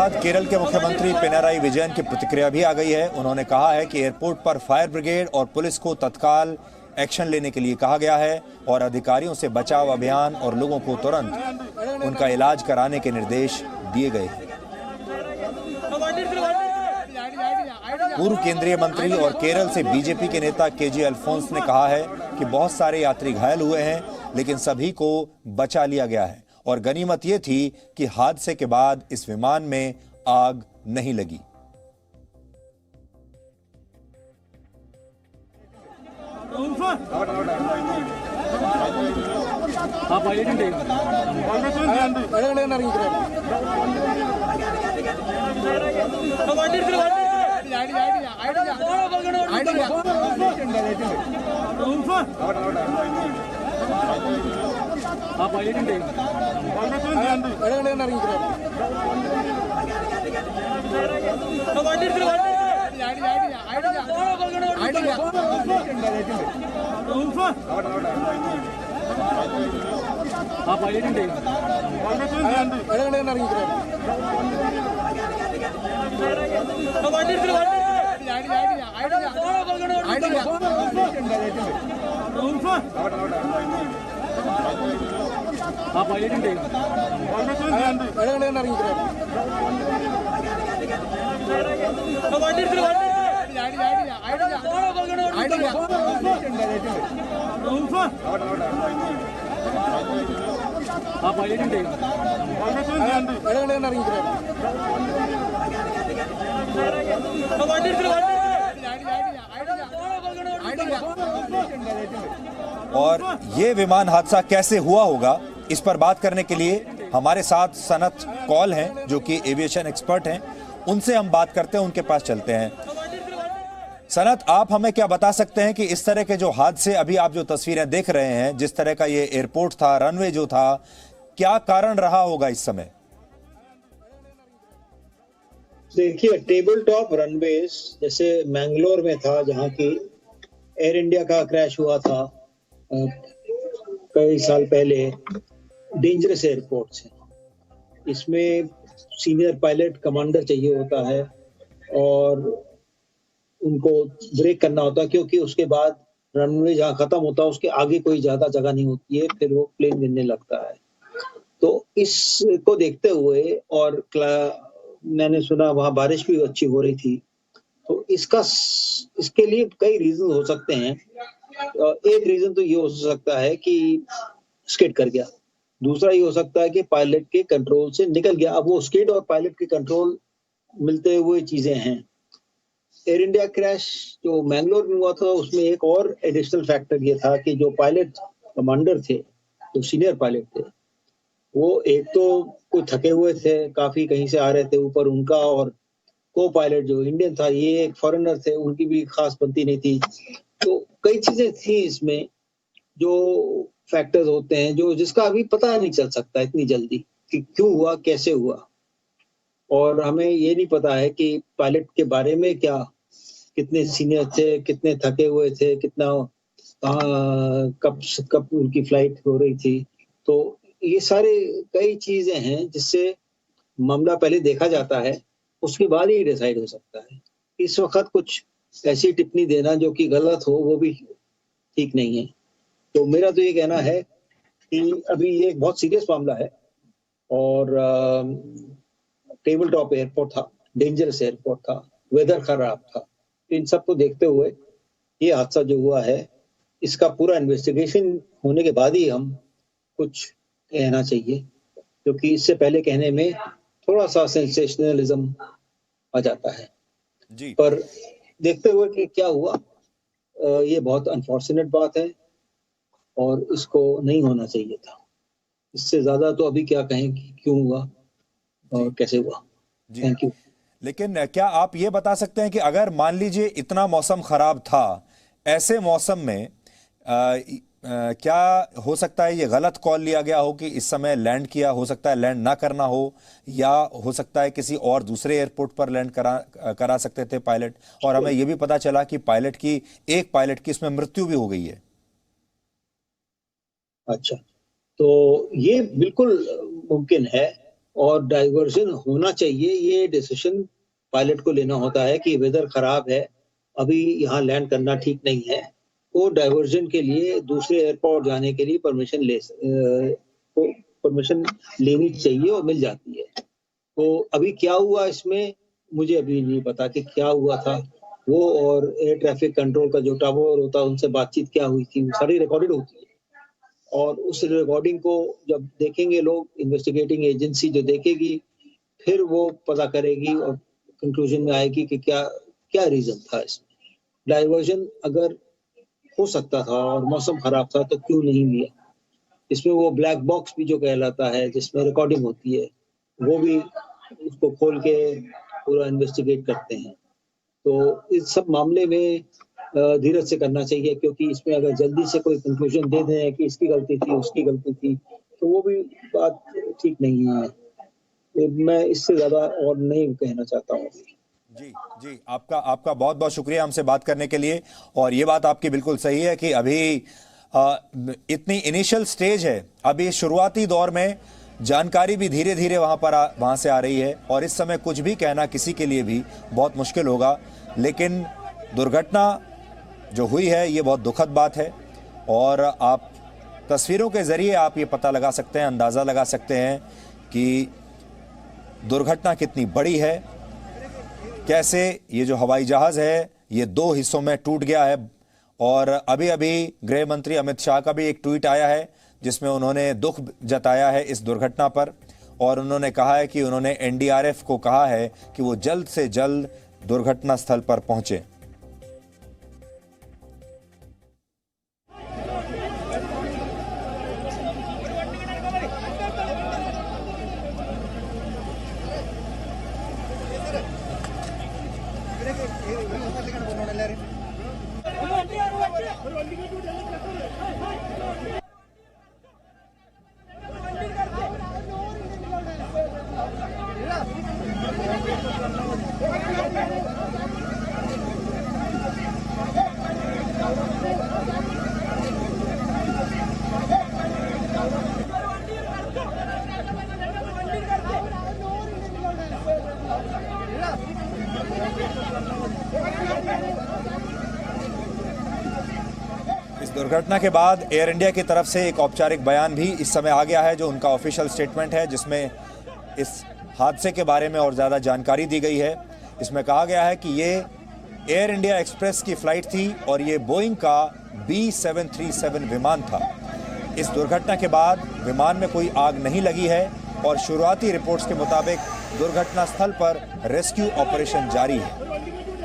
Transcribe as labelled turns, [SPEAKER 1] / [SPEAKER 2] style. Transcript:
[SPEAKER 1] बाद केरल के मुख्यमंत्री पिनाराई विजयन की प्रतिक्रिया भी आ गई है। उन्होंने कहा है कि एयरपोर्ट पर फायर ब्रिगेड और पुलिस को तत्काल एक्शन लेने के लिए कहा गया है और अधिकारियों से बचाव अभियान और लोगों को तुरंत उनका इलाज कराने के निर्देश दिए गए हैं। पूर्व केंद्रीय मंत्री और केरल से बीजेपी के नेता केजे अल्फोंस ने कहा है कि बहुत सारे यात्री घायल हुए हैं, लेकिन सभी को बचा लिया गया है और गनीमत यह थी कि हादसे के बाद इस विमान में आग नहीं लगी। और ये विमान हादसा कैसे हुआ होगा, इस पर बात करने के लिए हमारे साथ सनत कौल हैं, जो कि एविएशन एक्सपर्ट हैं। उनसे हम बात करते हैं, उनके पास चलते हैं। सनत, आप हमें क्या बता सकते हैं कि इस तरह के जो हादसे, अभी आप जो तस्वीरें देख रहे हैं, जिस तरह का ये एयरपोर्ट था, रनवे जो था, क्या कारण रहा होगा इस समय?
[SPEAKER 2] देखिए, टेबल टॉप रनवेज जैसे मैंगलोर में था, जहां की एयर इंडिया का क्रैश हुआ था कई साल पहले, डेंजरस एयरपोर्ट्स हैं। इसमें सीनियर पायलट कमांडर चाहिए होता है और उनको ब्रेक करना होता है, क्योंकि उसके बाद रनवे जहाँ खत्म होता है उसके आगे कोई ज्यादा जगह नहीं होती है, फिर वो प्लेन गिरने लगता है। तो इसको देखते हुए, और मैंने सुना वहां बारिश भी अच्छी हो रही थी, तो इसके लिए कई रीजन हो सकते हैं। एक रीजन तो ये हो सकता है कि स्किड कर गया, दूसरा ये हो सकता है कि पायलट के कंट्रोल से निकल गया। अब वो स्किड और पायलट के कंट्रोल मिलते हुए चीजें हैं। एयर इंडिया क्रैश जो मैंगलोर में हुआ था, उसमें एक और एडिशनल फैक्टर ये था कि जो पायलट कमांडर थे, जो सीनियर पायलट थे, वो एक तो कुछ थके हुए थे, काफी कहीं से आ रहे थे ऊपर, उनका और को पायलट जो इंडियन था, ये एक फॉरेनर थे, उनकी भी खास बनती नहीं थी। तो कई चीजें थी इसमें जो फैक्टर्स होते हैं, जो जिसका अभी पता नहीं चल सकता इतनी जल्दी कि क्यों हुआ, कैसे हुआ। और हमें ये नहीं पता है कि पायलट के बारे में क्या, कितने सीनियर थे, कितने थके हुए थे, कितना कब उनकी फ्लाइट हो रही थी। तो ये सारे कई चीजें हैं जिससे मामला पहले देखा जाता है, उसके बाद ही डिसाइड हो सकता है। इस वक्त कुछ ऐसी टिप्पणी देना जो कि गलत हो, वो भी ठीक नहीं है। तो मेरा तो ये कहना है कि अभी ये एक बहुत सीरियस मामला है और टेबल टॉप एयरपोर्ट था, डेंजरस एयरपोर्ट था, वेदर खराब था। इन सब को देखते हुए ये हादसा जो हुआ है, इसका पूरा इन्वेस्टिगेशन होने के बाद ही हम कुछ कहना चाहिए, क्योंकि इससे पहले कहने में थोड़ा सा सेंसेशनलिज्म आ जाता है
[SPEAKER 1] जी।
[SPEAKER 2] पर देखते हुए कि क्या हुआ, ये बहुत अनफॉर्चुनेट बात है और इसको नहीं होना चाहिए था। इससे ज्यादा तो अभी क्या कहें कि क्यों हुआ और कैसे हुआ। Thank you.
[SPEAKER 1] लेकिन क्या आप ये बता सकते हैं कि अगर मान लीजिए इतना मौसम खराब था, ऐसे मौसम में क्या हो सकता है ये गलत कॉल लिया गया हो कि इस समय लैंड किया, हो सकता है लैंड ना करना हो, या हो सकता है किसी और दूसरे एयरपोर्ट पर लैंड करा सकते थे पायलट, और हमें ये भी पता चला कि एक पायलट की इसमें मृत्यु भी हो गई है।
[SPEAKER 2] अच्छा, तो ये बिल्कुल मुमकिन है और डाइवर्जन होना चाहिए। ये डिसीजन पायलट को लेना होता है कि वेदर खराब है, अभी यहाँ लैंड करना ठीक नहीं है, वो डाइवर्जन के लिए दूसरे एयरपोर्ट जाने के लिए परमिशन लेनी चाहिए और मिल जाती है। तो अभी क्या हुआ इसमें मुझे अभी नहीं पता कि क्या हुआ था। वो और एयर ट्रैफिक कंट्रोल का जो टावर होता है उनसे बातचीत क्या हुई थी, वो सारी रिकॉर्डेड होती है। और उस रिकॉर्डिंग को जब देखेंगे लोग, इन्वेस्टिगेटिंग एजेंसी जो देखेगी, फिर वो पता करेगी और कंक्लूजन में आएगी कि क्या क्या रीजन था इसमें। डाइवर्जन अगर हो सकता था और मौसम खराब था तो क्यों नहीं लिया। इसमें वो ब्लैक बॉक्स भी जो कहलाता है जिसमें रिकॉर्डिंग होती है, वो भी उसको खोल के पूरा इन्वेस्टिगेट करते हैं। तो इस सब मामले में धीरज से करना चाहिए, क्योंकि इसमें अगर जल्दी से कोई कंक्लूजन दे दें कि इसकी गलती थी उसकी गलती थी, तो वो भी बात ठीक नहीं है। मैं इससे ज्यादा और नहीं कहना चाहता हूँ।
[SPEAKER 1] जी जी, आपका बहुत बहुत शुक्रिया हमसे बात करने के लिए। और ये बात आपकी बिल्कुल सही है कि अभी इतनी इनिशियल स्टेज है, अभी शुरुआती दौर में जानकारी भी धीरे धीरे वहां से आ रही है और इस समय कुछ भी कहना किसी के लिए भी बहुत मुश्किल होगा। लेकिन दुर्घटना जो हुई है ये बहुत दुखद बात है और आप तस्वीरों के ज़रिए आप ये पता लगा सकते हैं, अंदाज़ा लगा सकते हैं कि दुर्घटना कितनी बड़ी है, कैसे ये जो हवाई जहाज़ है ये 2 हिस्सों में टूट गया है। और अभी अभी गृह मंत्री अमित शाह का भी एक ट्वीट आया है जिसमें उन्होंने दुख जताया है इस दुर्घटना पर और उन्होंने कहा है कि उन्होंने एनडीआरएफ को कहा है कि वो जल्द से जल्द दुर्घटना स्थल पर पहुंचे। इस दुर्घटना के बाद एयर इंडिया की तरफ से एक औपचारिक बयान भी इस समय आ गया है जो उनका ऑफिशियल स्टेटमेंट है, जिसमें इस हादसे के बारे में और ज़्यादा जानकारी दी गई है। इसमें कहा गया है कि ये एयर इंडिया एक्सप्रेस की फ़्लाइट थी और ये बोइंग का B737 विमान था। इस दुर्घटना के बाद विमान में कोई आग नहीं लगी है और शुरुआती रिपोर्ट्स के मुताबिक दुर्घटना स्थल पर रेस्क्यू ऑपरेशन जारी है।